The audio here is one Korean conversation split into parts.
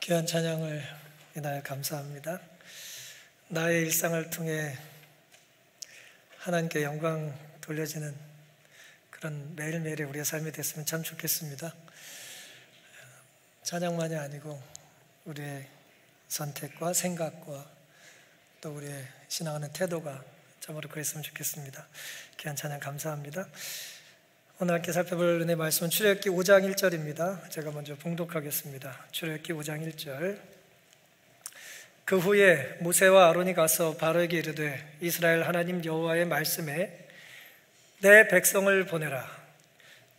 귀한 찬양을 인하여 감사합니다. 나의 일상을 통해 하나님께 영광 돌려지는 그런 매일매일의 우리의 삶이 됐으면 참 좋겠습니다. 찬양만이 아니고 우리의 선택과 생각과 또 우리의 신앙하는 태도가 참으로 그랬으면 좋겠습니다. 귀한 찬양 감사합니다. 오늘 함께 살펴볼 은혜 말씀은 출애굽기 5장 1절입니다. 제가 먼저 봉독하겠습니다. 출애굽기 5장 1절. 그 후에 모세와 아론이 가서 바로에게 이르되 이스라엘 하나님 여호와의 말씀에 내 백성을 보내라.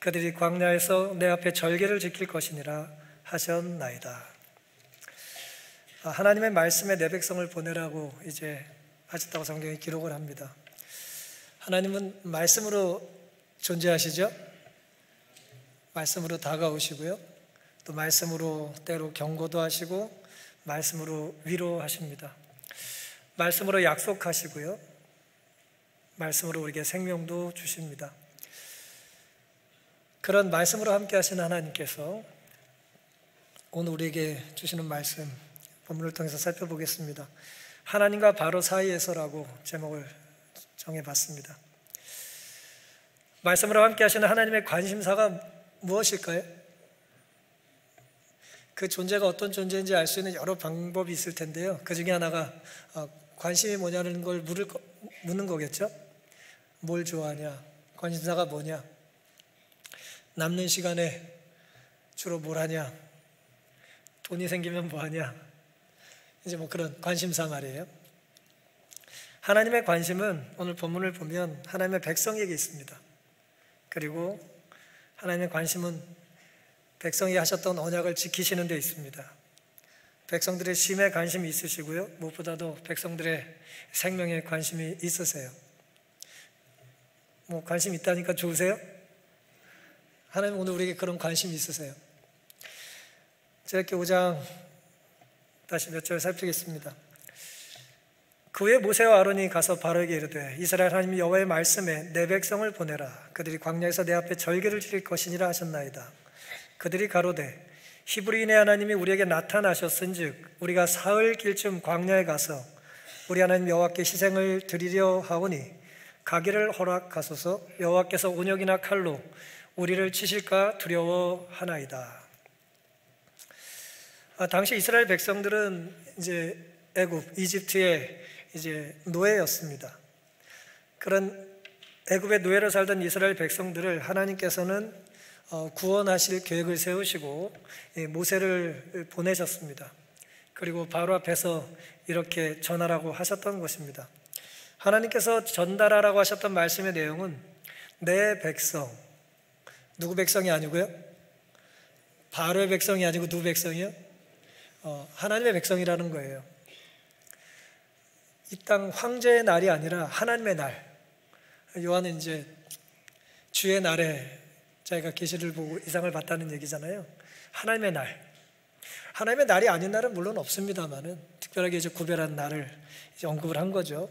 그들이 광야에서 내 앞에 절개를 지킬 것이니라 하셨나이다. 하나님의 말씀에 내 백성을 보내라고 이제 하셨다고 성경이 기록을 합니다. 하나님은 말씀으로 존재하시죠? 말씀으로 다가오시고요. 또 말씀으로 때로 경고도 하시고 말씀으로 위로하십니다. 말씀으로 약속하시고요. 말씀으로 우리에게 생명도 주십니다. 그런 말씀으로 함께 하시는 하나님께서 오늘 우리에게 주시는 말씀 본문을 통해서 살펴보겠습니다. 하나님과 바로 사이에서라고 제목을 정해봤습니다. 말씀으로 함께 하시는 하나님의 관심사가 무엇일까요? 그 존재가 어떤 존재인지 알 수 있는 여러 방법이 있을 텐데요. 그 중에 하나가 관심이 뭐냐는 걸 묻는 거겠죠? 뭘 좋아하냐? 관심사가 뭐냐? 남는 시간에 주로 뭘 하냐? 돈이 생기면 뭐 하냐? 이제 뭐 그런 관심사 말이에요. 하나님의 관심은 오늘 본문을 보면 하나님의 백성에게 있습니다. 그리고 하나님의 관심은 백성이 하셨던 언약을 지키시는 데 있습니다. 백성들의 쉼에 관심이 있으시고요. 무엇보다도 백성들의 생명에 관심이 있으세요. 뭐 관심 있다니까 좋으세요? 하나님 오늘 우리에게 그런 관심이 있으세요. 출애굽기 5장 다시 몇 절 살피겠습니다. 그 후에 모세와 아론이 가서 바로에게 이르되 이스라엘 하나님 여호와의 말씀에 내 백성을 보내라. 그들이 광야에서 내 앞에 절개를 지킬 것이니라 하셨나이다. 그들이 가로되 히브리인의 하나님이 우리에게 나타나셨은즉 우리가 사흘 길쯤 광야에 가서 우리 하나님 여호와께 희생을 드리려 하오니 가기를 허락하소서. 여호와께서 온역이나 칼로 우리를 치실까 두려워하나이다. 당시 이스라엘 백성들은 이제 애굽, 이집트의 이제 노예였습니다. 그런 애굽의 노예로 살던 이스라엘 백성들을 하나님께서는 구원하실 계획을 세우시고 모세를 보내셨습니다. 그리고 바로 앞에서 이렇게 전하라고 하셨던 것입니다. 하나님께서 전달하라고 하셨던 말씀의 내용은 내 백성, 누구 백성이 아니고요? 바로의 백성이 아니고 누구 백성이요? 하나님의 백성이라는 거예요. 이 땅 황제의 날이 아니라 하나님의 날. 요한은 이제 주의 날에 자기가 계시를 보고 이상을 봤다는 얘기잖아요. 하나님의 날. 하나님의 날이 아닌 날은 물론 없습니다만은 특별하게 이제 구별한 날을 이제 언급을 한 거죠.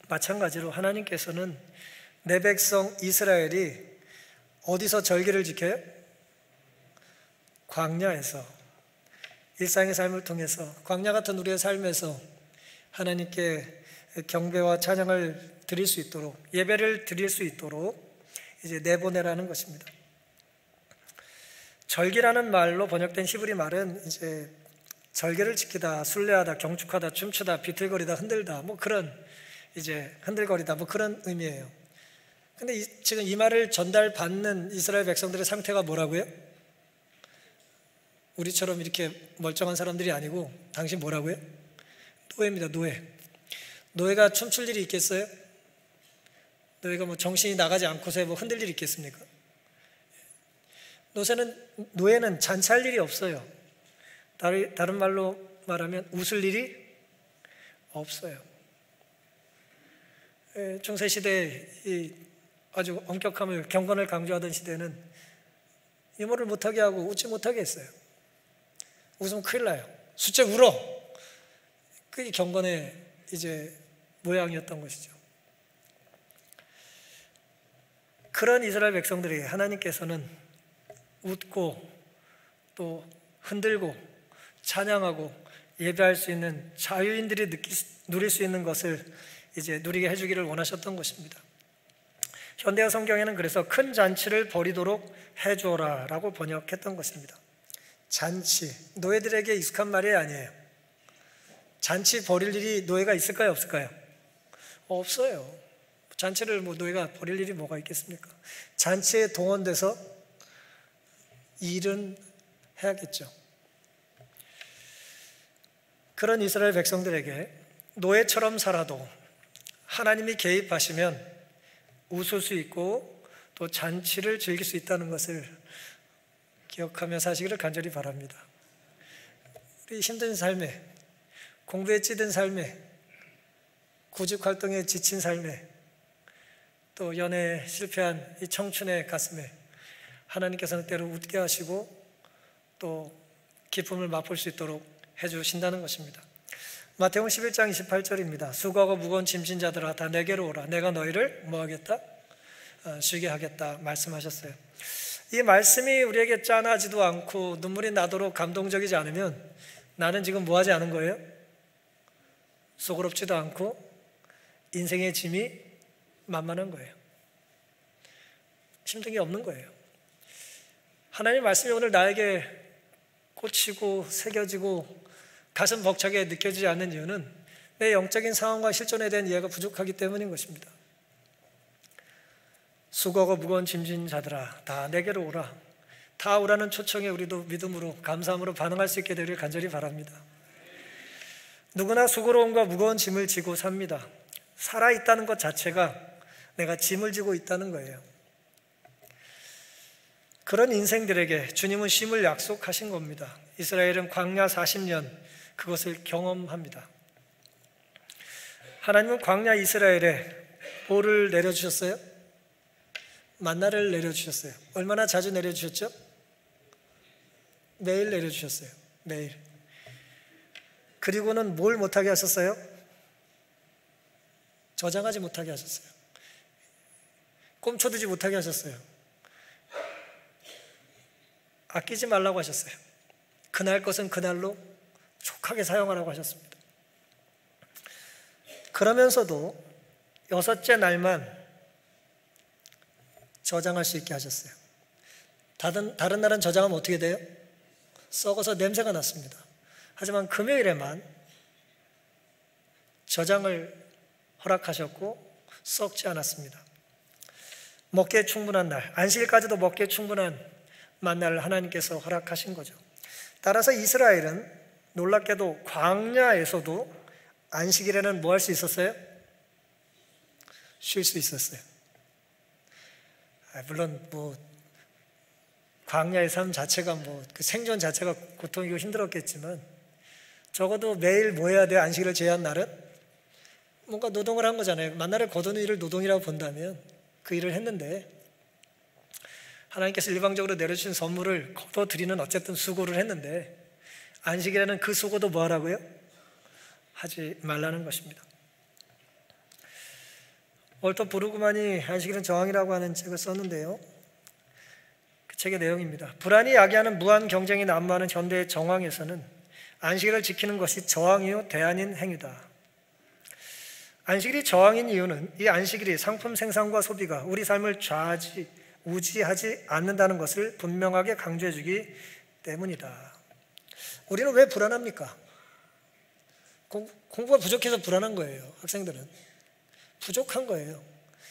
마찬가지로 하나님께서는 내 백성 이스라엘이 어디서 절기를 지켜요? 광야에서. 일상의 삶을 통해서 광야 같은 우리의 삶에서 하나님께 경배와 찬양을 드릴 수 있도록, 예배를 드릴 수 있도록 이제 내보내라는 것입니다. 절기라는 말로 번역된 히브리 말은 이제 절개를 지키다, 순례하다, 경축하다, 춤추다, 비틀거리다, 흔들다, 뭐 그런 이제 흔들거리다, 뭐 그런 의미예요. 근데 지금 이 말을 전달받는 이스라엘 백성들의 상태가 뭐라고요? 우리처럼 이렇게 멀쩡한 사람들이 아니고 당신 뭐라고요? 노예입니다. 노예. 노예가 춤출 일이 있겠어요? 노예가 뭐 정신이 나가지 않고서 뭐 흔들 일이 있겠습니까? 노예는 잔치할 일이 없어요. 다른 말로 말하면 웃을 일이 없어요. 중세시대에 아주 엄격함을, 경건을 강조하던 시대는 유머를 못하게 하고 웃지 못하게 했어요. 웃으면 큰일 나요. 숫째 울어. 그게 경건의 이제 모양이었던 것이죠. 그런 이스라엘 백성들이 하나님께서는 웃고 또 흔들고 찬양하고 예배할 수 있는 자유인들이 누릴 수 있는 것을 이제 누리게 해주기를 원하셨던 것입니다. 현대어 성경에는 그래서 큰 잔치를 벌이도록 해주어라 라고 번역했던 것입니다. 잔치, 노예들에게 익숙한 말이 아니에요. 잔치 벌일 일이 노예가 있을까요, 없을까요? 없어요. 잔치를 노예가 벌일 일이 뭐가 있겠습니까? 잔치에 동원돼서 일은 해야겠죠. 그런 이스라엘 백성들에게 노예처럼 살아도 하나님이 개입하시면 웃을 수 있고 또 잔치를 즐길 수 있다는 것을 기억하며 사시기를 간절히 바랍니다. 우리 힘든 삶에, 공부에 찌든 삶에, 구직 활동에 지친 삶에, 또 연애에 실패한 이 청춘의 가슴에 하나님께서는 때로 웃게 하시고 또 기쁨을 맛볼 수 있도록 해주신다는 것입니다. 마태복음 11장 28절입니다. 수고하고 무거운 짐진 자들아 다 내게로 오라. 내가 너희를 뭐하겠다? 쉬게 하겠다 말씀하셨어요. 이 말씀이 우리에게 짠하지도 않고 눈물이 나도록 감동적이지 않으면 나는 지금 뭐하지 않은 거예요? 소그럽지도 않고 인생의 짐이 만만한 거예요. 힘든 게 없는 거예요. 하나님의 말씀이 오늘 나에게 꽂히고 새겨지고 가슴 벅차게 느껴지지 않는 이유는 내 영적인 상황과 실존에 대한 이해가 부족하기 때문인 것입니다. 수고하고 무거운 짐진 자들아 다 내게로 오라. 다 오라는 초청에 우리도 믿음으로 감사함으로 반응할 수 있게 되기를 간절히 바랍니다. 누구나 수고로움과 무거운 짐을 지고 삽니다. 살아있다는 것 자체가 내가 짐을 지고 있다는 거예요. 그런 인생들에게 주님은 쉼을 약속하신 겁니다. 이스라엘은 광야 40년 그것을 경험합니다. 하나님은 광야 이스라엘에 뭐를 내려주셨어요? 만나를 내려주셨어요. 얼마나 자주 내려주셨죠? 매일 내려주셨어요. 매일. 그리고는 뭘 못하게 하셨어요? 저장하지 못하게 하셨어요. 꼼쳐두지 못하게 하셨어요. 아끼지 말라고 하셨어요. 그날 것은 그날로 족하게 사용하라고 하셨습니다. 그러면서도 6째 날만 저장할 수 있게 하셨어요. 다른 날은 저장하면 어떻게 돼요? 썩어서 냄새가 났습니다. 하지만 금요일에만 저장을 허락하셨고 썩지 않았습니다. 먹기에 충분한 날, 안식일까지도 먹기에 충분한 만나를 하나님께서 허락하신 거죠. 따라서 이스라엘은 놀랍게도 광야에서도 안식일에는 뭐 할 수 있었어요? 쉴 수 있었어요. 물론 광야의 삶 자체가 그 생존 자체가 고통이고 힘들었겠지만 적어도 매일 뭐 해야 돼요? 안식일을 제한 날은 뭔가 노동을 한 거잖아요. 만나를 거두는 일을 노동이라고 본다면 그 일을 했는데 하나님께서 일방적으로 내려주신 선물을 거둬들이는 어쨌든 수고를 했는데 안식일에는 그 수고도 뭐 하라고요? 하지 말라는 것입니다. 월터 브루그만이 안식일은 저항이라고 하는 책을 썼는데요. 그 책의 내용입니다. 불안이 야기하는 무한 경쟁이 난무하는 현대의 정황에서는 안식일을 지키는 것이 저항이요 대안인 행위다. 안식일이 저항인 이유는 이 안식일이 상품 생산과 소비가 우리 삶을 우지하지 않는다는 것을 분명하게 강조해 주기 때문이다. 우리는 왜 불안합니까? 공부가 부족해서 불안한 거예요. 학생들은 부족한 거예요.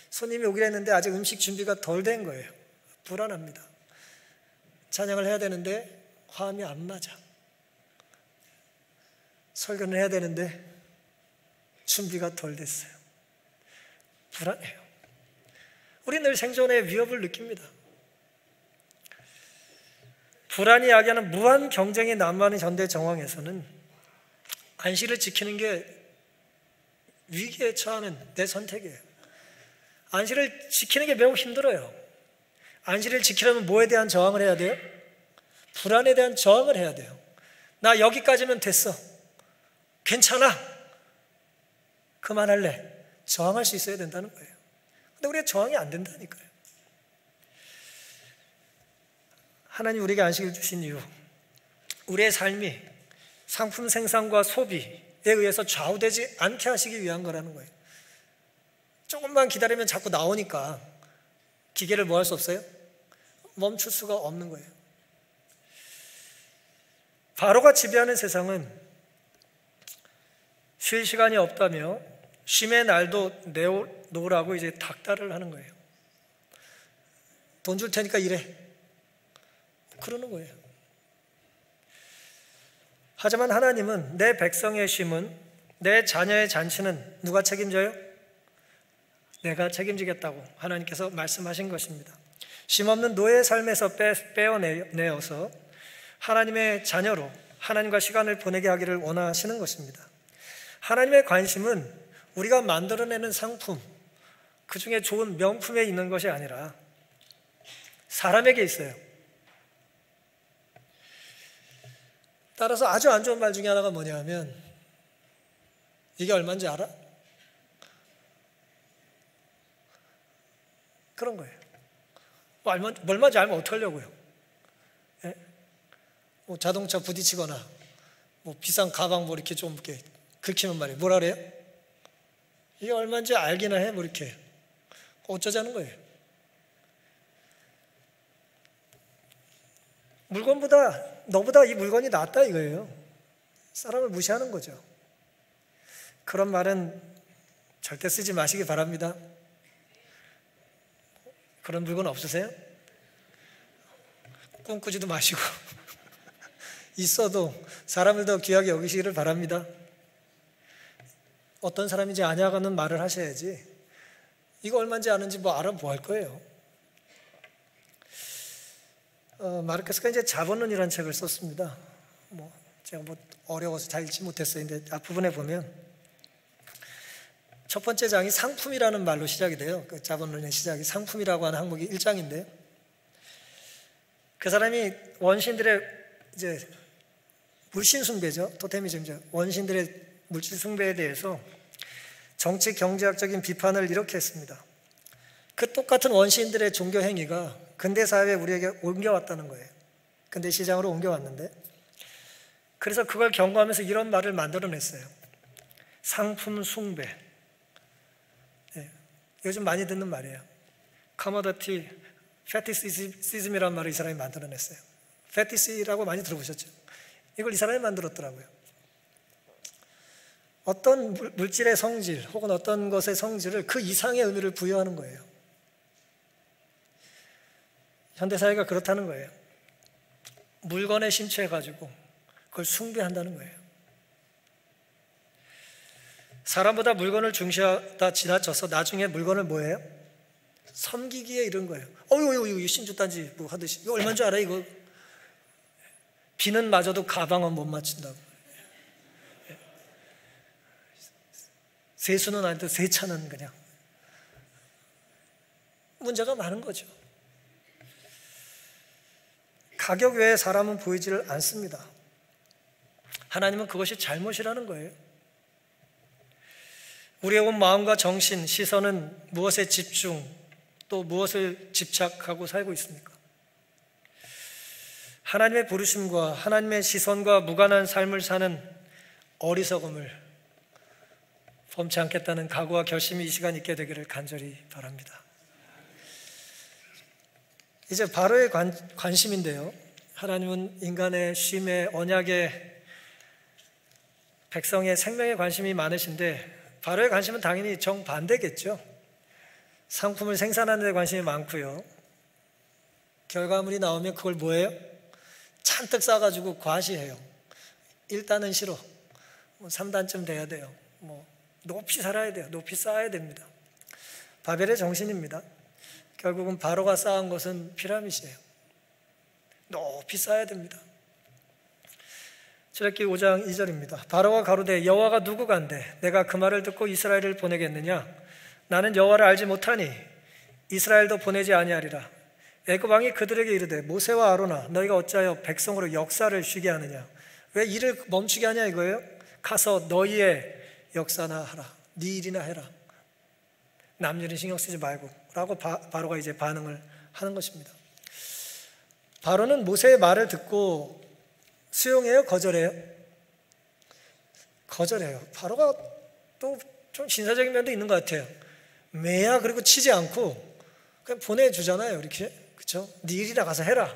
손님이 오기로 했는데 아직 음식 준비가 덜 된 거예요. 불안합니다. 찬양을 해야 되는데 화음이 안 맞아. 설교를 해야 되는데 준비가 덜 됐어요. 불안해요. 우리 늘 생존의 위협을 느낍니다. 불안이 야기하는 무한 경쟁이 난무하는 현대 정황에서는 안식일을 지키는 게 위기에 처하는 내 선택이에요. 안식일을 지키는 게 매우 힘들어요. 안식일을 지키려면 뭐에 대한 저항을 해야 돼요? 불안에 대한 저항을 해야 돼요. 나 여기까지면 됐어. 괜찮아. 그만할래. 저항할 수 있어야 된다는 거예요. 근데 우리가 저항이 안 된다니까요. 하나님 우리에게 안식을 주신 이유, 우리의 삶이 상품 생산과 소비에 의해서 좌우되지 않게 하시기 위한 거라는 거예요. 조금만 기다리면 자꾸 나오니까 기계를 뭐 할 수 없어요? 멈출 수가 없는 거예요. 바로가 지배하는 세상은 쉴 시간이 없다며 쉼의 날도 놓으라고 이제 닥달을 하는 거예요. 돈 줄 테니까 일해. 그러는 거예요. 하지만 하나님은 내 백성의 쉼은, 내 자녀의 잔치는 누가 책임져요? 내가 책임지겠다고 하나님께서 말씀하신 것입니다. 쉼없는 노예의 삶에서 빼어내어서 하나님의 자녀로 하나님과 시간을 보내게 하기를 원하시는 것입니다. 하나님의 관심은 우리가 만들어내는 상품, 그 중에 좋은 명품에 있는 것이 아니라 사람에게 있어요. 따라서 아주 안 좋은 말 중에 하나가 뭐냐 하면, 이게 얼마인지 알아? 그런 거예요. 얼마인지 알면 어떡하려고요? 예? 뭐 자동차 부딪히거나 뭐 비싼 가방 뭐 이렇게 좀 이렇게 긁히면 말이에요. 뭐라 그래요? 이게 얼마인지 알기나 해? 뭐 이렇게 어쩌자는 거예요. 물건보다 너보다 이 물건이 낫다 이거예요. 사람을 무시하는 거죠. 그런 말은 절대 쓰지 마시기 바랍니다. 그런 물건 없으세요? 꿈꾸지도 마시고 있어도 사람을 더 귀하게 여기시기를 바랍니다. 어떤 사람인지 아냐고는 말을 하셔야지, 이거 얼마인지 아는지 뭐 알아 뭐 할 거예요. 마르크스가 이제 자본론이라는 책을 썼습니다. 제가 어려워서 잘 읽지 못했어요. 근데 앞부분에 보면 첫 번째 장이 상품이라는 말로 시작이 돼요. 그 자본론의 시작이 상품이라고 하는 항목이 1장인데, 그 사람이 원신들의 이제 물신 숭배죠. 토테미즘이죠. 원신들의 물질 숭배에 대해서 정치 경제학적인 비판을 이렇게 했습니다. 그 똑같은 원시인들의 종교 행위가 근대 사회에 우리에게 옮겨왔다는 거예요. 근대 시장으로 옮겨왔는데, 그래서 그걸 경고하면서 이런 말을 만들어냈어요. 상품 숭배. 네, 요즘 많이 듣는 말이에요. 커머더티 페티시즘이라는 말을 이 사람이 만들어냈어요. 페티시라고 많이 들어보셨죠? 이걸 이 사람이 만들었더라고요. 어떤 물질의 성질 혹은 어떤 것의 성질을 그 이상의 의미를 부여하는 거예요. 현대사회가 그렇다는 거예요. 물건에 심취해가지고 그걸 숭배한다는 거예요. 사람보다 물건을 중시하다 지나쳐서 나중에 물건을 뭐예요? 섬기기에 이른 거예요. 이거 신주단지 뭐 하듯이, 이거 얼마인 줄 알아? 이거 비는 맞아도 가방은 못 맞춘다고. 세수는 아닌데 세차는 그냥. 문제가 많은 거죠. 가격 외에 사람은 보이지를 않습니다. 하나님은 그것이 잘못이라는 거예요. 우리의 온 마음과 정신, 시선은 무엇에 집중, 또 무엇을 집착하고 살고 있습니까? 하나님의 부르심과 하나님의 시선과 무관한 삶을 사는 어리석음을 범치 않겠다는 각오와 결심이 이 시간 있게 되기를 간절히 바랍니다. 이제 바로의 관심인데요. 하나님은 인간의 쉼의 언약의 백성의 생명에 관심이 많으신데, 바로의 관심은 당연히 정반대겠죠. 상품을 생산하는 데 관심이 많고요. 결과물이 나오면 그걸 뭐예요? 잔뜩 싸가지고 과시해요. 1단은 싫어. 3단쯤 돼야 돼요. 높이 살아야 돼요. 높이 쌓아야 됩니다. 바벨의 정신입니다. 결국은 바로가 쌓은 것은 피라밋이에요. 높이 쌓아야 됩니다. 출애굽기 5장 2절입니다. 바로가 가로되 여호와가 누구간데 내가 그 말을 듣고 이스라엘을 보내겠느냐? 나는 여호와를 알지 못하니 이스라엘도 보내지 아니하리라. 애굽 왕이 그들에게 이르되 모세와 아론아 너희가 어찌하여 백성으로 역사를 쉬게 하느냐? 왜 일을 멈추게 하냐 이거예요? 가서 너희의 역사나 하라. 네 일이나 해라. 남 일은 신경 쓰지 말고 라고 바로가 이제 반응을 하는 것입니다. 바로는 모세의 말을 듣고 수용해요? 거절해요? 거절해요. 바로가 또 좀 신사적인 면도 있는 것 같아요. 매야 그리고 치지 않고 그냥 보내주잖아요. 이렇게, 그렇죠? 네 일이라 가서 해라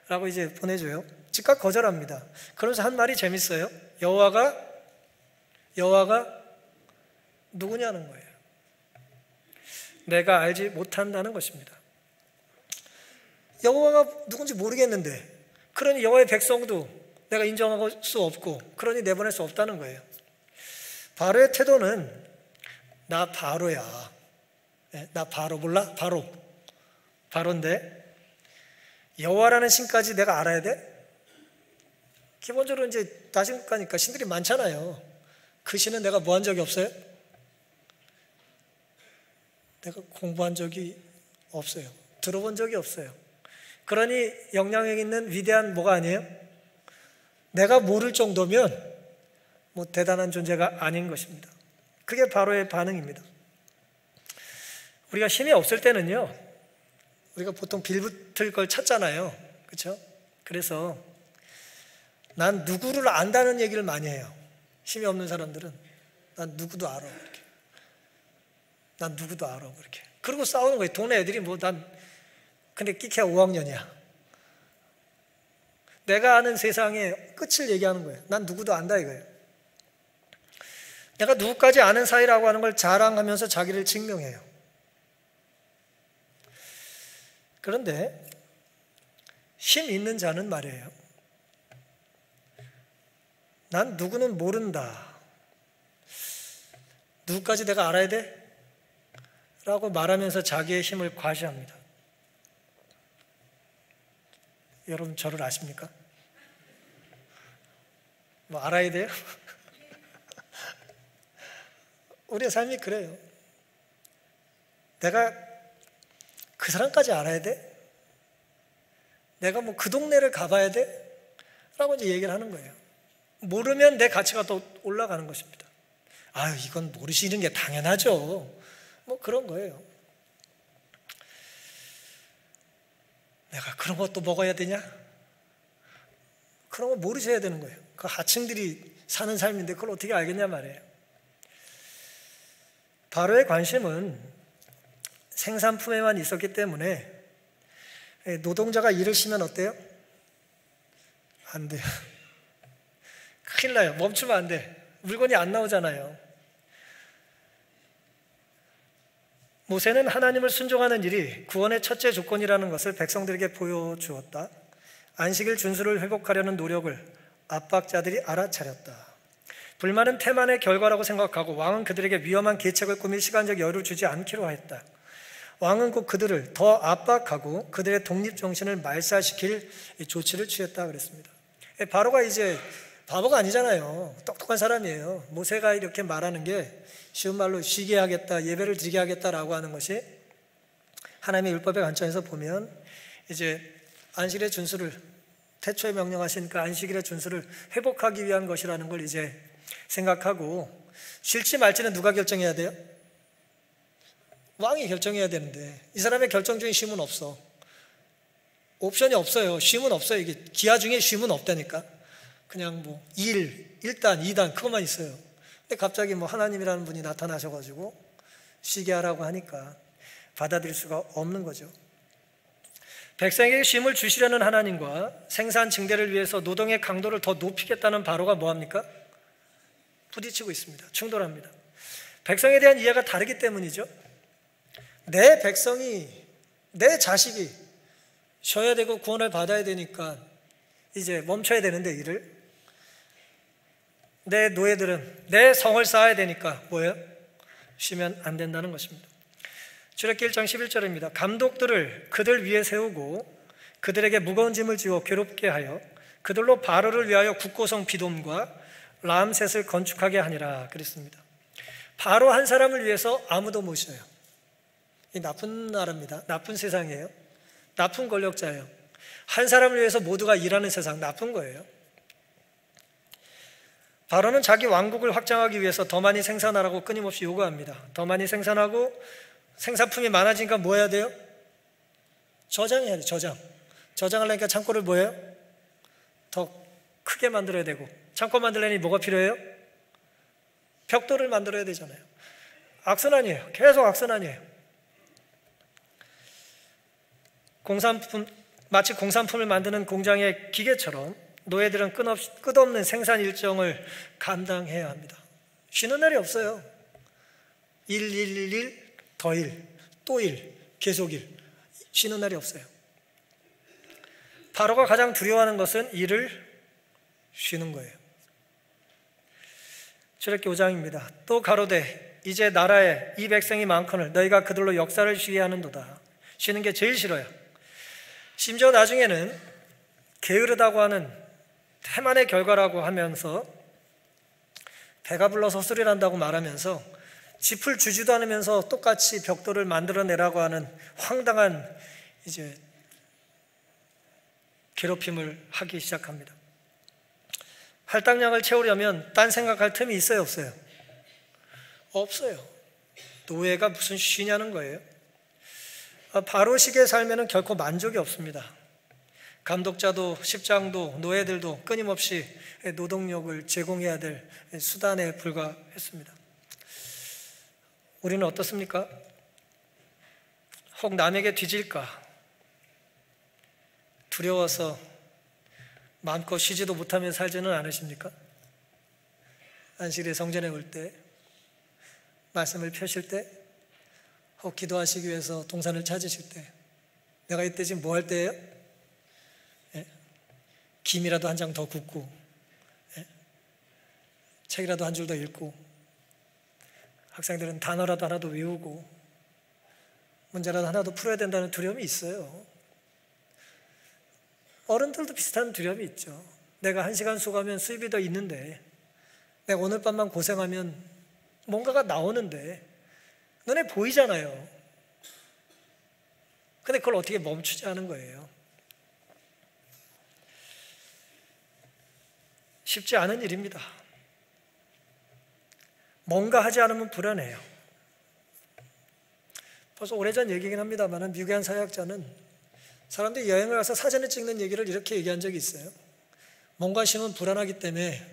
라고 이제 보내줘요. 즉각 거절합니다. 그러면서 한 말이 재밌어요. 여호와가 누구냐는 거예요. 내가 알지 못한다는 것입니다. 여호와가 누군지 모르겠는데, 그러니 여호와의 백성도 내가 인정할 수 없고, 그러니 내보낼 수 없다는 거예요. 바로의 태도는 나 바로야. 나 바로 몰라? 바로인데 여호와라는 신까지 내가 알아야 돼? 기본적으로 이제 다신가니까 신들이 많잖아요. 그 신은 내가 뭐 한 적이 없어요? 내가 공부한 적이 없어요. 들어본 적이 없어요. 그러니 영향력 있는 위대한 뭐가 아니에요? 내가 모를 정도면 뭐 대단한 존재가 아닌 것입니다. 그게 바로의 반응입니다. 우리가 힘이 없을 때는요, 우리가 보통 빌붙을 걸 찾잖아요. 그렇죠? 그래서 난 누구를 안다는 얘기를 많이 해요. 힘이 없는 사람들은 난 누구도 알아, 그렇게. 난 누구도 알아, 그렇게. 그리고 싸우는 거예요. 동네 애들이 뭐 난 근데 끼케야 5학년이야. 내가 아는 세상의 끝을 얘기하는 거예요. 난 누구도 안다 이거예요. 내가 누구까지 아는 사이라고 하는 걸 자랑하면서 자기를 증명해요. 그런데 힘 있는 자는 말이에요. 난 누구는 모른다. 누구까지 내가 알아야 돼? 라고 말하면서 자기의 힘을 과시합니다. 여러분 저를 아십니까? 뭐 알아야 돼요? 우리의 삶이 그래요. 내가 그 사람까지 알아야 돼? 내가 뭐 그 동네를 가봐야 돼? 라고 이제 얘기를 하는 거예요. 모르면 내 가치가 더 올라가는 것입니다. 아유, 이건 모르시는 게 당연하죠. 뭐 그런 거예요. 내가 그런 것도 먹어야 되냐? 그런 거 모르셔야 되는 거예요. 그 하층들이 사는 삶인데 그걸 어떻게 알겠냐 말이에요. 바로의 관심은 생산품에만 있었기 때문에 노동자가 일을 쉬면 어때요? 안 돼요. 큰일 나요. 멈추면 안 돼. 물건이 안 나오잖아요. 모세는 하나님을 순종하는 일이 구원의 첫째 조건이라는 것을 백성들에게 보여주었다. 안식일 준수를 회복하려는 노력을 압박자들이 알아차렸다. 불만은 태만의 결과라고 생각하고 왕은 그들에게 위험한 계책을 꾸밀 시간적 여유를 주지 않기로 했다. 왕은 곧 그들을 더 압박하고 그들의 독립정신을 말살시킬 조치를 취했다 그랬습니다. 바로가 이제 바보가 아니잖아요. 똑똑한 사람이에요. 모세가 이렇게 말하는 게 쉬운 말로 쉬게 하겠다, 예배를 드리게 하겠다라고 하는 것이 하나님의 율법의 관점에서 보면 이제 안식일의 준수를, 태초에 명령하신 그 안식일의 준수를 회복하기 위한 것이라는 걸 이제 생각하고, 쉴지 말지는 누가 결정해야 돼요? 왕이 결정해야 되는데 이 사람의 결정적인 쉼은 없어. 옵션이 없어요. 쉼은 없어요. 이게 기하 중에 쉼은 없다니까. 그냥 뭐 1단, 2단 그것만 있어요. 근데 갑자기 뭐 하나님이라는 분이 나타나셔가지고 쉬게 하라고 하니까 받아들일 수가 없는 거죠. 백성에게 쉼을 주시려는 하나님과 생산 증대를 위해서 노동의 강도를 더 높이겠다는 바로가 뭐합니까? 부딪히고 있습니다. 충돌합니다. 백성에 대한 이해가 다르기 때문이죠. 내 백성이, 내 자식이 쉬어야 되고 구원을 받아야 되니까 이제 멈춰야 되는데 일을, 내 노예들은 내 성을 쌓아야 되니까 뭐예요? 쉬면 안 된다는 것입니다. 출애굽기 1장 11절입니다. 감독들을 그들 위에 세우고 그들에게 무거운 짐을 지워 괴롭게 하여 그들로 바로를 위하여 국고성 비돔과 라암셋을 건축하게 하니라 그랬습니다. 바로 한 사람을 위해서 아무도 못 쉬어요. 이 나쁜 나라입니다. 나쁜 세상이에요. 나쁜 권력자예요. 한 사람을 위해서 모두가 일하는 세상, 나쁜 거예요. 바로는 자기 왕국을 확장하기 위해서 더 많이 생산하라고 끊임없이 요구합니다. 더 많이 생산하고 생산품이 많아지니까 뭐 해야 돼요? 저장해야 돼요. 저장하려니까 창고를 뭐 해요? 더 크게 만들어야 되고, 창고 만들려니 뭐가 필요해요? 벽돌을 만들어야 되잖아요. 악순환이에요. 계속 악순환이에요. 마치 공산품을 만드는 공장의 기계처럼 노예들은 끝없는 생산 일정을 감당해야 합니다. 쉬는 날이 없어요. 일, 더 일, 또 일, 계속 일. 쉬는 날이 없어요. 바로가 가장 두려워하는 것은 일을 쉬는 거예요. 출애굽기 5장입니다. 또 가로되 이제 나라에 이 백성이 많거늘 너희가 그들로 역사를 쉬게 하는도다. 쉬는 게 제일 싫어요. 심지어 나중에는 게으르다고 하는 태만의 결과라고 하면서 배가 불러서 소리를 한다고 말하면서 짚을 주지도 않으면서 똑같이 벽돌을 만들어내라고 하는 황당한 괴롭힘을 하기 시작합니다. 할당량을 채우려면 딴 생각할 틈이 있어요, 없어요? 없어요. 노예가 무슨 쉬냐는 거예요. 바로식의 삶에는 결코 만족이 없습니다. 감독자도 십장도 노예들도 끊임없이 노동력을 제공해야 될 수단에 불과했습니다. 우리는 어떻습니까? 혹 남에게 뒤질까 두려워서 마음껏 쉬지도 못하며 살지는 않으십니까? 안식일에 성전에 올 때, 말씀을 펴실 때, 혹 기도하시기 위해서 동산을 찾으실 때, 내가 이때 지금 뭐 할 때예요? 김이라도 한 장 더 굽고, 책이라도 한 줄 더 읽고, 학생들은 단어라도 하나 더 외우고, 문제라도 하나 더 풀어야 된다는 두려움이 있어요. 어른들도 비슷한 두려움이 있죠. 내가 1시간 수고하면 수입이 더 있는데, 내가 오늘 밤만 고생하면 뭔가가 나오는데, 눈에 보이잖아요. 근데 그걸 어떻게 멈추지 않은 거예요. 쉽지 않은 일입니다. 뭔가 하지 않으면 불안해요. 벌써 오래전 얘기긴 합니다만 미국의 한 사회학자는 사람들이 여행을 가서 사진을 찍는 얘기를 이렇게 얘기한 적이 있어요. 뭔가 하시면 불안하기 때문에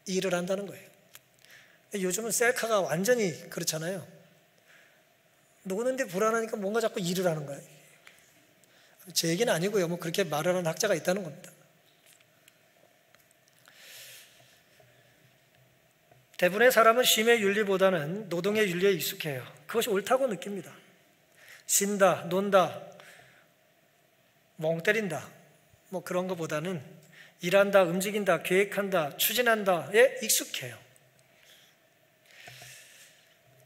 일을 한다는 거예요. 요즘은 셀카가 완전히 그렇잖아요. 노는데 불안하니까 뭔가 자꾸 일을 하는 거예요. 제 얘기는 아니고요. 뭐 그렇게 말을 하는 학자가 있다는 겁니다. 대부분의 사람은 쉼의 윤리보다는 노동의 윤리에 익숙해요. 그것이 옳다고 느낍니다. 쉰다, 논다, 멍 때린다, 뭐 그런 것보다는 일한다, 움직인다, 계획한다, 추진한다에 익숙해요.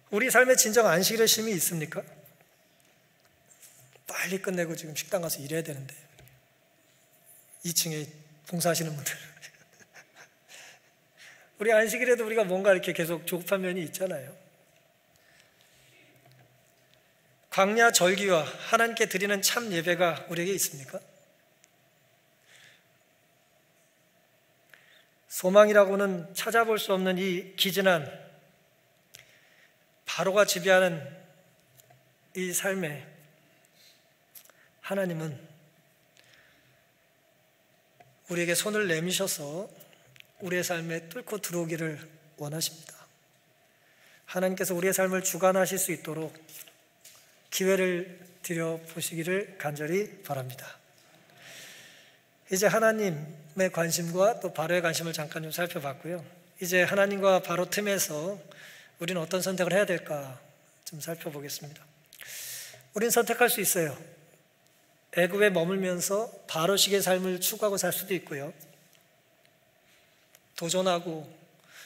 우리 삶에 진정 안식일의 쉼이 있습니까? 빨리 끝내고 지금 식당 가서 일해야 되는데 2층에 봉사하시는 분들 우리 안식일에도 우리가 뭔가 이렇게 계속 조급한 면이 있잖아요. 광야 절기와 하나님께 드리는 참 예배가 우리에게 있습니까? 소망이라고는 찾아볼 수 없는 이 기진한 바로가 지배하는 이 삶에 하나님은 우리에게 손을 내미셔서 우리의 삶에 뚫고 들어오기를 원하십니다. 하나님께서 우리의 삶을 주관하실 수 있도록 기회를 드려보시기를 간절히 바랍니다. 이제 하나님의 관심과 또 바로의 관심을 잠깐 좀 살펴봤고요. 이제 하나님과 바로 틈에서 우리는 어떤 선택을 해야 될까 좀 살펴보겠습니다. 우리는 선택할 수 있어요. 애굽에 머물면서 바로식의 삶을 추구하고 살 수도 있고요. 도전하고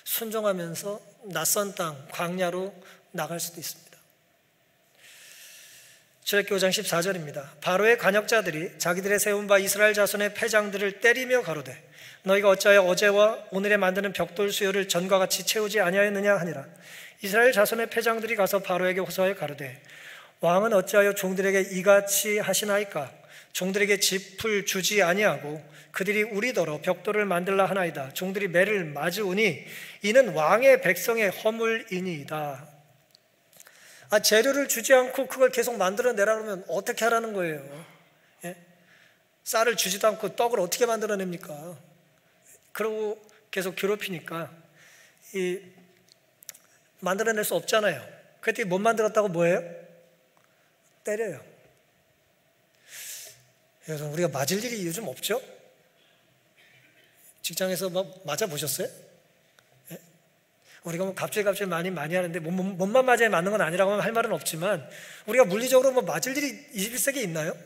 순종하면서 낯선 땅, 광야로 나갈 수도 있습니다. 출애굽기 5장 14절입니다. 바로의 관역자들이 자기들의 세운 바 이스라엘 자손의 패장들을 때리며 가로되 너희가 어찌하여 어제와 오늘에 만드는 벽돌 수요를 전과 같이 채우지 아니하였느냐 하니라. 이스라엘 자손의 패장들이 가서 바로에게 호소하여 가로되 왕은 어찌하여 종들에게 이같이 하시나이까? 종들에게 짚을 주지 아니하고 그들이 우리더러 벽돌을 만들라 하나이다. 종들이 매를 맞으오니 이는 왕의 백성의 허물이니이다. 재료를 주지 않고 그걸 계속 만들어내라 그러면 어떻게 하라는 거예요? 예? 쌀을 주지도 않고 떡을 어떻게 만들어냅니까? 그러고 계속 괴롭히니까 이 만들어낼 수 없잖아요. 그랬더니 못 만들었다고 뭐예요? 때려요. 여러분, 우리가 맞을 일이 요즘 없죠? 직장에서 뭐 맞아보셨어요? 예? 우리가 뭐 갑질갑질 많이 하는데 몸만 맞아야 맞는 건 아니라고 할 말은 없지만 우리가 물리적으로 뭐 맞을 일이 21세기에 있나요?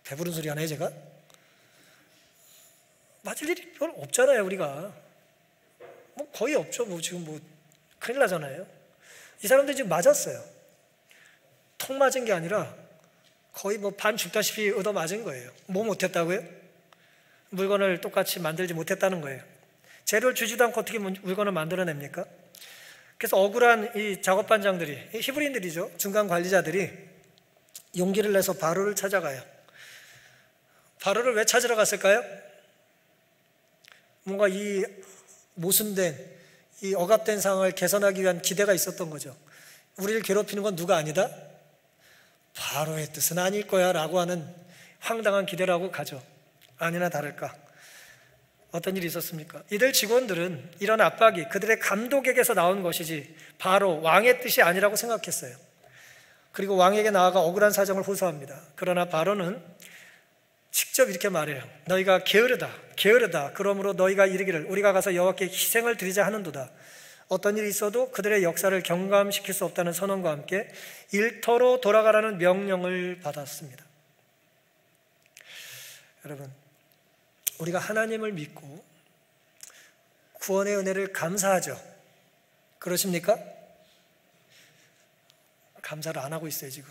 배부른 소리 하나요 제가? 맞을 일이 별로 없잖아요. 우리가 뭐 거의 없죠. 뭐 지금 뭐 큰일 나잖아요. 이 사람들이 지금 맞았어요. 통 맞은 게 아니라 거의 뭐 반 죽다시피 얻어 맞은 거예요. 뭐 못했다고요? 물건을 똑같이 만들지 못했다는 거예요. 재료를 주지도 않고 어떻게 물건을 만들어냅니까? 그래서 억울한 이 작업반장들이, 히브리인들이죠, 중간 관리자들이 용기를 내서 바로를 찾아가요. 바로를 왜 찾으러 갔을까요? 뭔가 이 모순된, 이 억압된 상황을 개선하기 위한 기대가 있었던 거죠. 우리를 괴롭히는 건 누가 아니다? 바로의 뜻은 아닐 거야 라고 하는 황당한 기대를 하고 가죠. 아니나 다를까 어떤 일이 있었습니까? 이들 직원들은 이런 압박이 그들의 감독에게서 나온 것이지 바로 왕의 뜻이 아니라고 생각했어요. 그리고 왕에게 나아가 억울한 사정을 호소합니다. 그러나 바로는 직접 이렇게 말해요. 너희가 게으르다. 그러므로 너희가 이르기를 우리가 가서 여호와께 희생을 드리자 하는도다. 어떤 일이 있어도 그들의 역사를 경감시킬 수 없다는 선언과 함께 일터로 돌아가라는 명령을 받았습니다. 여러분, 우리가 하나님을 믿고 구원의 은혜를 감사하죠. 그러십니까? 감사를 안 하고 있어요 지금.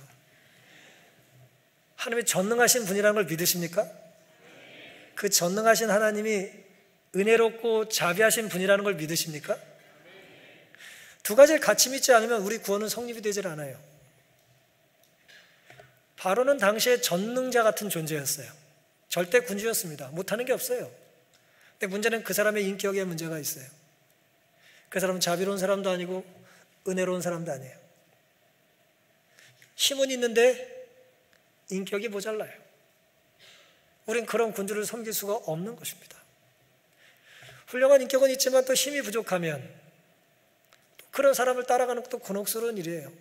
하나님이 전능하신 분이라는 걸 믿으십니까? 그 전능하신 하나님이 은혜롭고 자비하신 분이라는 걸 믿으십니까? 두 가지를 같이 믿지 않으면 우리 구원은 성립이 되질 않아요. 바로는 당시에 전능자 같은 존재였어요. 절대 군주였습니다. 못하는 게 없어요. 근데 문제는 그 사람의 인격에 문제가 있어요. 그 사람은 자비로운 사람도 아니고 은혜로운 사람도 아니에요. 힘은 있는데 인격이 모자라요. 우린 그런 군주를 섬길 수가 없는 것입니다. 훌륭한 인격은 있지만 또 힘이 부족하면 그런 사람을 따라가는 것도 곤혹스러운 일이에요.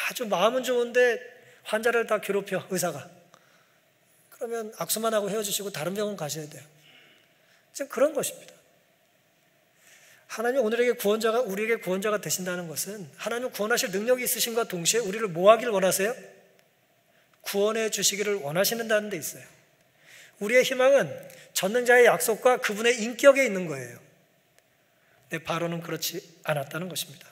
아주 마음은 좋은데 환자를 다 괴롭혀, 의사가. 그러면 악수만 하고 헤어지시고 다른 병원 가셔야 돼요. 지금 그런 것입니다. 하나님이 우리에게 구원자가 되신다는 것은 하나님은 구원하실 능력이 있으신과 동시에 우리를 뭐 하길 원하세요? 구원해 주시기를 원하시는다는 데 있어요. 우리의 희망은 전능자의 약속과 그분의 인격에 있는 거예요. 근데 바로는 그렇지 않았다는 것입니다.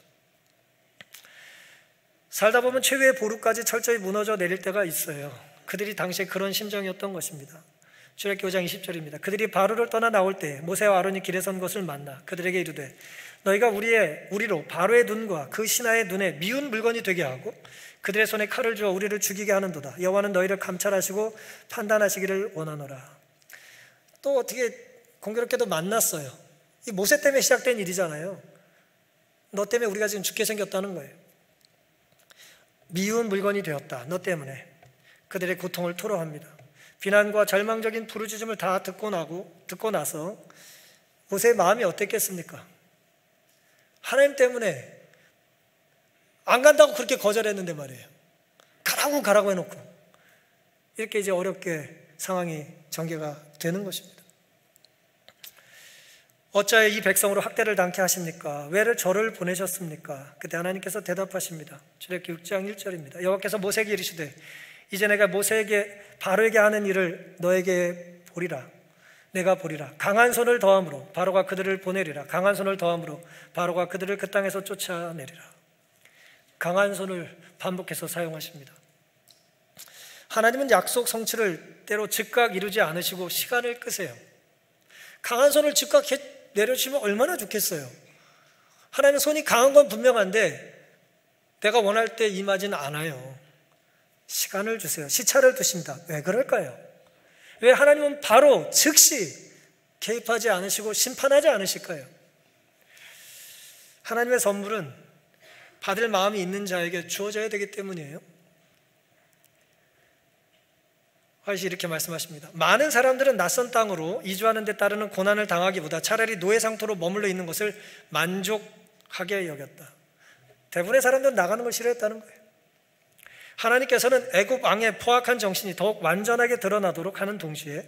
살다 보면 최후의 보루까지 철저히 무너져 내릴 때가 있어요. 그들이 당시에 그런 심정이었던 것입니다. 출애굽기 5장 20절입니다. 그들이 바로를 떠나 나올 때 모세와 아론이 길에 선 것을 만나 그들에게 이르되 너희가 우리로 바로의 눈과 그 신하의 눈에 미운 물건이 되게 하고 그들의 손에 칼을 주어 우리를 죽이게 하는도다. 여호와는 너희를 감찰하시고 판단하시기를 원하노라. 또 어떻게 공교롭게도 만났어요. 이 모세 때문에 시작된 일이잖아요. 너 때문에 우리가 지금 죽게 생겼다는 거예요. 미운 물건이 되었다. 너 때문에. 그들의 고통을 토로합니다. 비난과 절망적인 부르짖음을 다 듣고 나서 모세의 마음이 어땠겠습니까? 하나님 때문에 안 간다고 그렇게 거절했는데 말이에요. 가라고 해놓고 이렇게 이제 어렵게 상황이 전개가 되는 것입니다. 어찌하여 이 백성으로 학대를 당케 하십니까? 왜 저를 보내셨습니까? 그때 하나님께서 대답하십니다. 출애굽기 6장 1절입니다. 여호와께서 모세에게 이르시되 이제 내가 바로에게 하는 일을 너에게 보리라. 내가 보리라. 강한 손을 더함으로 바로가 그들을 보내리라. 강한 손을 더함으로 바로가 그들을 그 땅에서 쫓아내리라. 강한 손을 반복해서 사용하십니다. 하나님은 약속 성취를 때로 즉각 이루지 않으시고 시간을 끄세요. 강한 손을 즉각 내려주시면 얼마나 좋겠어요. 하나님의 손이 강한 건 분명한데 내가 원할 때 임하지는 않아요. 시간을 주세요. 시차를 두십니다. 왜 그럴까요? 왜 하나님은 바로 즉시 개입하지 않으시고 심판하지 않으실까요? 하나님의 선물은 받을 마음이 있는 자에게 주어져야 되기 때문이에요. 다시 이렇게 말씀하십니다. 많은 사람들은 낯선 땅으로 이주하는 데 따르는 고난을 당하기보다 차라리 노예 상태로 머물러 있는 것을 만족하게 하게 여겼다. 대부분의 사람들은 나가는 걸 싫어했다는 거예요. 하나님께서는 애굽 왕의 포악한 정신이 더욱 완전하게 드러나도록 하는 동시에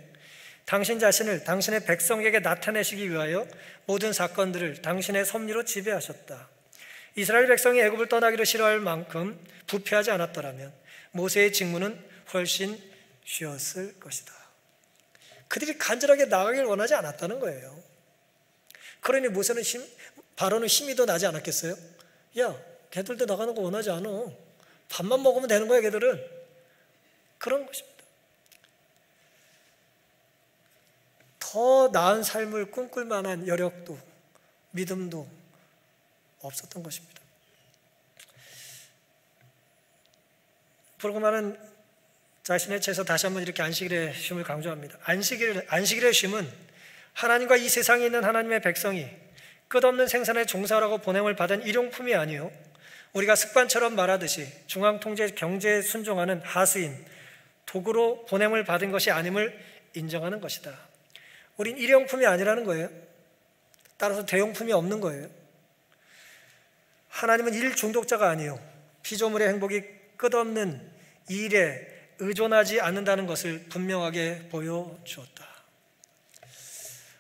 당신 자신을 당신의 백성에게 나타내시기 위하여 모든 사건들을 당신의 섭리로 지배하셨다. 이스라엘 백성이 애굽을 떠나기를 싫어할 만큼 부패하지 않았더라면 모세의 직무는 훨씬 쉬웠을 것이다. 그들이 간절하게 나가길 원하지 않았다는 거예요. 그러니 모세는 바로는 힘이 더 나지 않았겠어요? 야, 걔들도 나가는 거 원하지 않아. 밥만 먹으면 되는 거야, 걔들은. 그런 것입니다. 더 나은 삶을 꿈꿀 만한 여력도 믿음도 없었던 것입니다. 브루그만은 자신의 책에서 다시 한번 이렇게 안식일의 쉼을 강조합니다. 안식일의 쉼은 하나님과 이 세상에 있는 하나님의 백성이 끝없는 생산에 종사하라고 보냄을 받은 일용품이 아니요 우리가 습관처럼 말하듯이 중앙통제 경제에 순종하는 하수인 도구로 보냄을 받은 것이 아님을 인정하는 것이다. 우린 일용품이 아니라는 거예요. 따라서 대용품이 없는 거예요. 하나님은 일 중독자가 아니요 피조물의 행복이 끝없는 일에 의존하지 않는다는 것을 분명하게 보여주었다.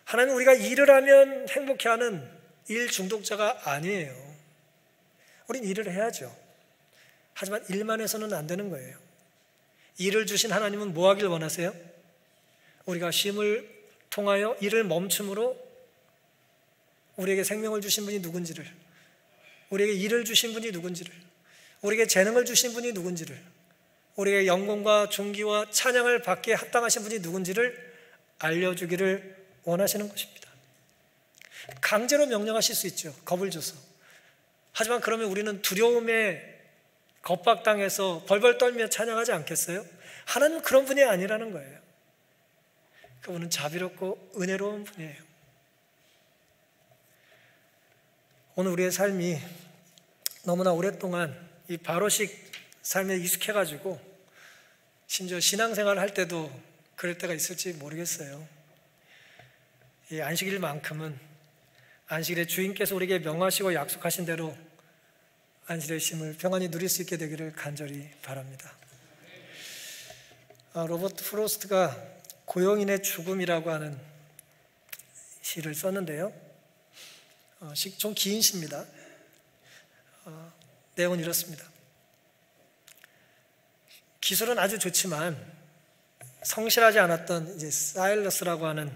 하나님은 우리가 일을 하면 행복해하는 일 중독자가 아니에요. 우린 일을 해야죠. 하지만 일만 해서는 안 되는 거예요. 일을 주신 하나님은 뭐 하길 원하세요? 우리가 쉼을 통하여 일을 멈춤으로 우리에게 생명을 주신 분이 누군지를, 우리에게 일을 주신 분이 누군지를, 우리에게 재능을 주신 분이 누군지를, 우리에게 영광과 존귀와 찬양을 받기에 합당하신 분이 누군지를 알려주기를 원하시는 것입니다. 강제로 명령하실 수 있죠. 겁을 줘서. 하지만 그러면 우리는 두려움에 겁박당해서 벌벌 떨며 찬양하지 않겠어요? 하나님은 그런 분이 아니라는 거예요. 그분은 자비롭고 은혜로운 분이에요. 오늘 우리의 삶이 너무나 오랫동안 이 바로식 삶에 익숙해가지고 심지어 신앙생활을 할 때도 그럴 때가 있을지 모르겠어요. 이 안식일만큼은 안식일의 주인께서 우리에게 명하시고 약속하신 대로 안식일의 쉼을 평안히 누릴 수 있게 되기를 간절히 바랍니다. 로버트 프로스트가 고용인의 죽음이라고 하는 시를 썼는데요. 좀 긴 시입니다. 내용은 이렇습니다. 기술은 아주 좋지만 성실하지 않았던 이제 사일러스라고 하는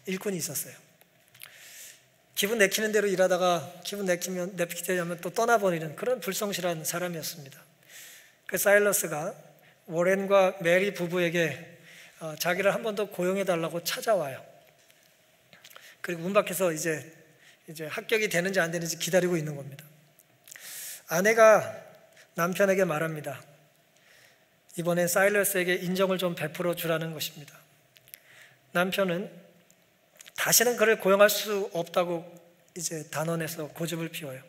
일꾼이 있었어요. 기분 내키는 대로 일하다가 기분 내키지 않으면 또 떠나버리는 그런 불성실한 사람이었습니다. 그 사일러스가 워렌과 메리 부부에게 자기를 한 번 더 고용해달라고 찾아와요. 그리고 문 밖에서 이제 합격이 되는지 안 되는지 기다리고 있는 겁니다. 아내가 남편에게 말합니다. 이번엔 사일러스에게 인정을 좀 베풀어 주라는 것입니다. 남편은 다시는 그를 고용할 수 없다고 이제 단언해서 고집을 피워요.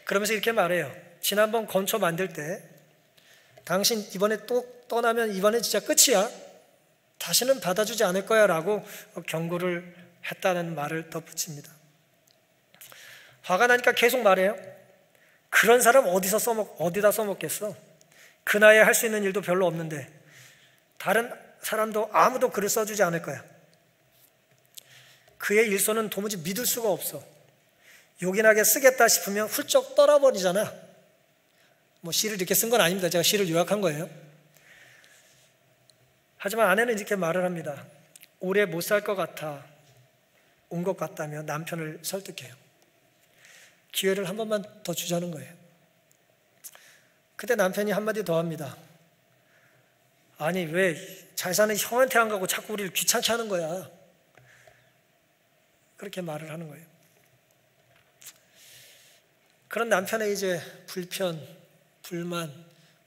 그러면서 이렇게 말해요. 지난번 건초 만들 때 당신 이번에 또 떠나면 이번엔 진짜 끝이야. 다시는 받아주지 않을 거야 라고 경고를 했다는 말을 덧붙입니다. 화가 나니까 계속 말해요. 그런 사람 어디다 써먹겠어? 그 나이에 할 수 있는 일도 별로 없는데 다른 사람도 아무도 글을 써주지 않을 거야. 그의 일손은 도무지 믿을 수가 없어. 요긴하게 쓰겠다 싶으면 훌쩍 떠나버리잖아. 뭐 시를 이렇게 쓴 건 아닙니다. 제가 시를 요약한 거예요. 하지만 아내는 이렇게 말을 합니다. 오래 못 살 것 같아 온 것 같다며 남편을 설득해요. 기회를 한 번만 더 주자는 거예요. 그때 남편이 한마디 더 합니다. 아니 왜 잘 사는 형한테 안 가고 자꾸 우리를 귀찮게 하는 거야. 그렇게 말을 하는 거예요. 그런 남편의 이제 불편, 불만,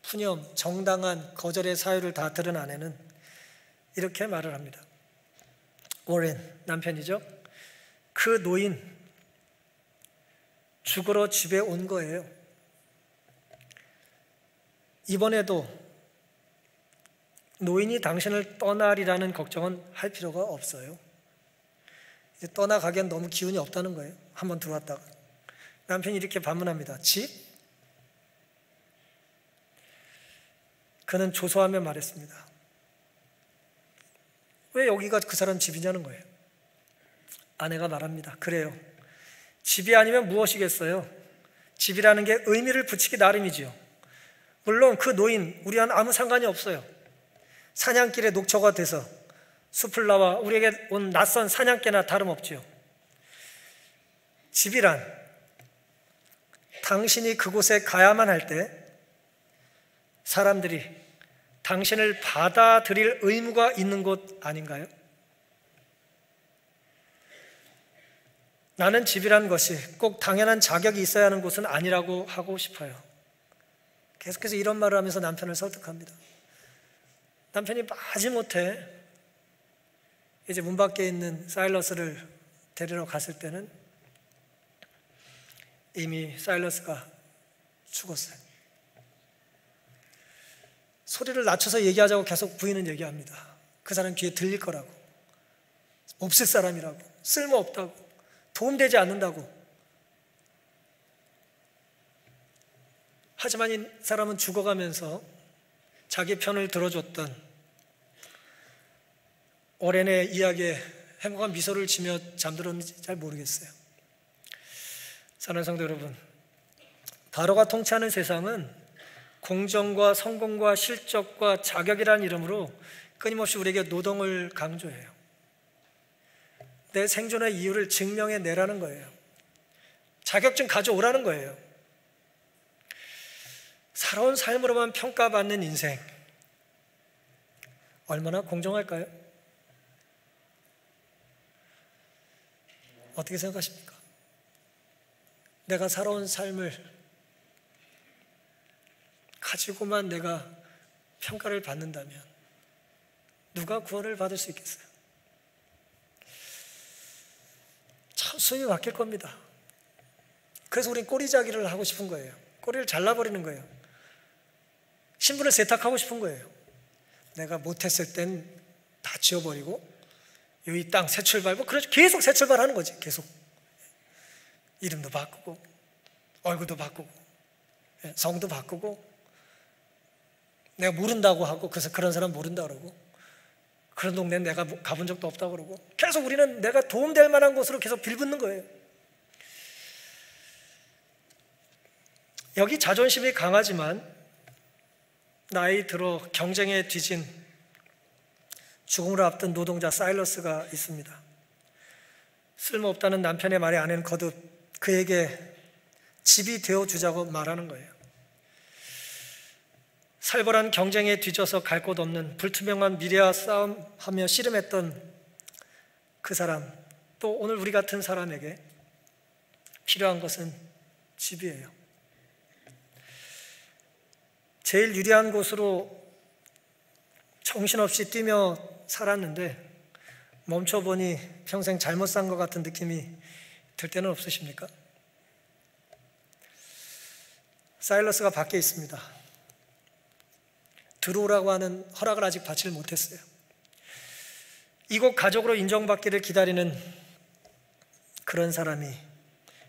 푸념, 정당한 거절의 사유를 다 들은 아내는 이렇게 말을 합니다. 워렌, 남편이죠. 그 노인 죽으러 집에 온 거예요. 이번에도 노인이 당신을 떠나리라는 걱정은 할 필요가 없어요. 이제 떠나가기엔 너무 기운이 없다는 거예요. 한번 들어왔다가 남편이 이렇게 반문합니다. 집? 그는 조소하며 말했습니다. 왜 여기가 그 사람 집이냐는 거예요. 아내가 말합니다. 그래요. 집이 아니면 무엇이겠어요? 집이라는 게 의미를 붙이기 나름이지요. 물론 그 노인 우리와는 아무 상관이 없어요. 사냥길의 녹초가 돼서 숲을 나와 우리에게 온 낯선 사냥개나 다름없지요. 집이란 당신이 그곳에 가야만 할 때 사람들이 당신을 받아들일 의무가 있는 곳 아닌가요? 나는 집이란 것이 꼭 당연한 자격이 있어야 하는 곳은 아니라고 하고 싶어요. 계속해서 이런 말을 하면서 남편을 설득합니다. 남편이 마지못해 이제 문 밖에 있는 사일러스를 데리러 갔을 때는 이미 사일러스가 죽었어요. 소리를 낮춰서 얘기하자고 계속 부인은 얘기합니다. 그 사람 귀에 들릴 거라고, 없을 사람이라고, 쓸모없다고, 도움되지 않는다고. 하지만 이 사람은 죽어가면서 자기 편을 들어줬던 오랜의 이야기에 행복한 미소를 지며 잠들었는지 잘 모르겠어요. 사랑하는 성도 여러분, 바로가 통치하는 세상은 공정과 성공과 실적과 자격이라는 이름으로 끊임없이 우리에게 노동을 강조해요. 내 생존의 이유를 증명해내라는 거예요. 자격증 가져오라는 거예요. 살아온 삶으로만 평가받는 인생, 얼마나 공정할까요? 어떻게 생각하십니까? 내가 살아온 삶을 가지고만 내가 평가를 받는다면 누가 구원을 받을 수 있겠어요? 참 숨이 막힐 겁니다. 그래서 우린 꼬리자기를 하고 싶은 거예요. 꼬리를 잘라버리는 거예요. 신분을 세탁하고 싶은 거예요. 내가 못했을 땐 다 지워버리고 이 땅 새 출발, 그래서 계속 새 출발하는 거지. 계속 이름도 바꾸고 얼굴도 바꾸고 성도 바꾸고, 내가 모른다고 하고 그래서 그런 사람 모른다 그러고, 그런 동네는 내가 가본 적도 없다고 그러고, 계속 우리는 내가 도움될 만한 곳으로 계속 빌붙는 거예요. 여기 자존심이 강하지만 나이 들어 경쟁에 뒤진 죽음을 앞둔 노동자 사일러스가 있습니다. 쓸모없다는 남편의 말에 아내는 거듭 그에게 집이 되어주자고 말하는 거예요. 살벌한 경쟁에 뒤져서 갈 곳 없는 불투명한 미래와 싸움하며 씨름했던 그 사람, 또 오늘 우리 같은 사람에게 필요한 것은 집이에요. 제일 유리한 곳으로 정신없이 뛰며 살았는데 멈춰보니 평생 잘못 산 것 같은 느낌이 들 때는 없으십니까? 사일러스가 밖에 있습니다. 들어오라고 하는 허락을 아직 받지를 못했어요. 이곳 가족으로 인정받기를 기다리는 그런 사람이,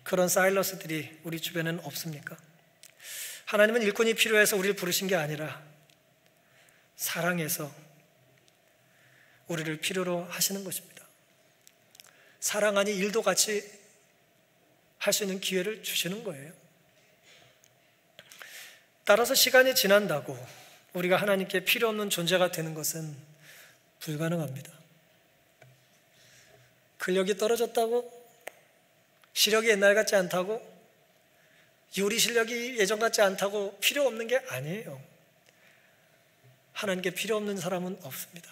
그런 사일러스들이 우리 주변에는 없습니까? 하나님은 일꾼이 필요해서 우리를 부르신 게 아니라 사랑해서 우리를 필요로 하시는 것입니다. 사랑하니 일도 같이 할 수 있는 기회를 주시는 거예요. 따라서 시간이 지난다고 우리가 하나님께 필요 없는 존재가 되는 것은 불가능합니다. 근력이 떨어졌다고, 시력이 옛날 같지 않다고, 요리 실력이 예전 같지 않다고 필요 없는 게 아니에요. 하나님께 필요 없는 사람은 없습니다.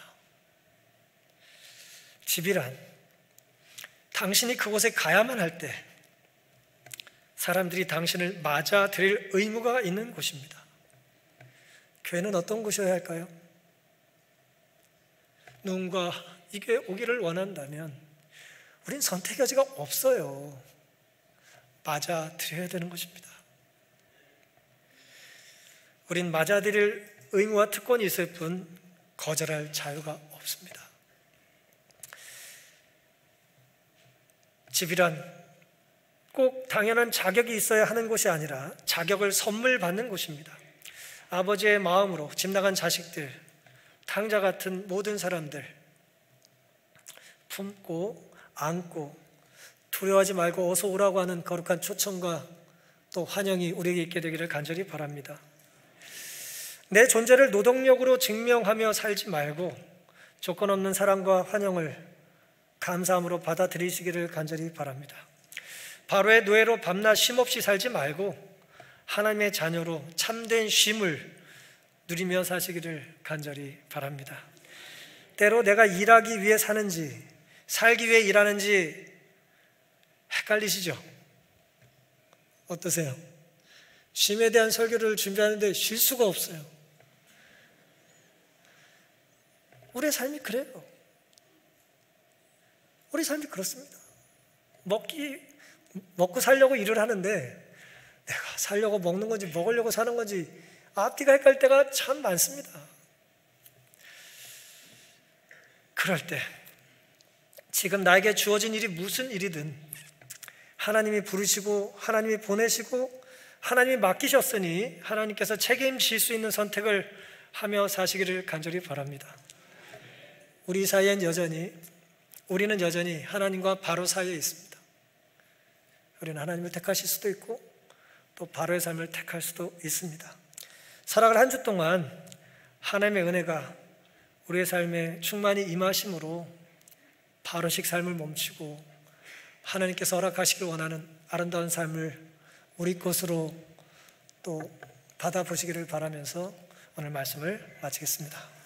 집이란 당신이 그곳에 가야만 할 때 사람들이 당신을 맞아들일 의무가 있는 곳입니다. 교회는 어떤 곳이어야 할까요? 누군가 이게 오기를 원한다면 우린 선택의 여지가 없어요. 맞아들여야 되는 것입니다. 우린 맞아들일 의무와 특권이 있을 뿐 거절할 자유가 없습니다. 집이란 꼭 당연한 자격이 있어야 하는 곳이 아니라 자격을 선물 받는 곳입니다. 아버지의 마음으로 집 나간 자식들, 탕자 같은 모든 사람들 품고 안고 두려워하지 말고 어서 오라고 하는 거룩한 초청과 또 환영이 우리에게 있게 되기를 간절히 바랍니다. 내 존재를 노동력으로 증명하며 살지 말고 조건 없는 사랑과 환영을 감사함으로 받아들이시기를 간절히 바랍니다. 바로의 노예로 밤낮 쉼없이 살지 말고 하나님의 자녀로 참된 쉼을 누리며 사시기를 간절히 바랍니다. 때로 내가 일하기 위해 사는지 살기 위해 일하는지 헷갈리시죠? 어떠세요? 쉼에 대한 설교를 준비하는데 쉴 수가 없어요. 우리의 삶이 그래요. 우리 삶이 그렇습니다. 먹고 살려고 일을 하는데 내가 살려고 먹는 건지 먹으려고 사는 건지 앞뒤가 헷갈릴 때가 참 많습니다. 그럴 때 지금 나에게 주어진 일이 무슨 일이든 하나님이 부르시고 하나님이 보내시고 하나님이 맡기셨으니 하나님께서 책임질 수 있는 선택을 하며 사시기를 간절히 바랍니다. 우리는 여전히 하나님과 바로 사이에 있습니다. 우리는 하나님을 택하실 수도 있고 또 바로의 삶을 택할 수도 있습니다. 살아갈 한 주 동안 하나님의 은혜가 우리의 삶에 충만히 임하심으로 바로식 삶을 멈추고 하나님께서 허락하시길 원하는 아름다운 삶을 우리 것으로 또 받아보시기를 바라면서 오늘 말씀을 마치겠습니다.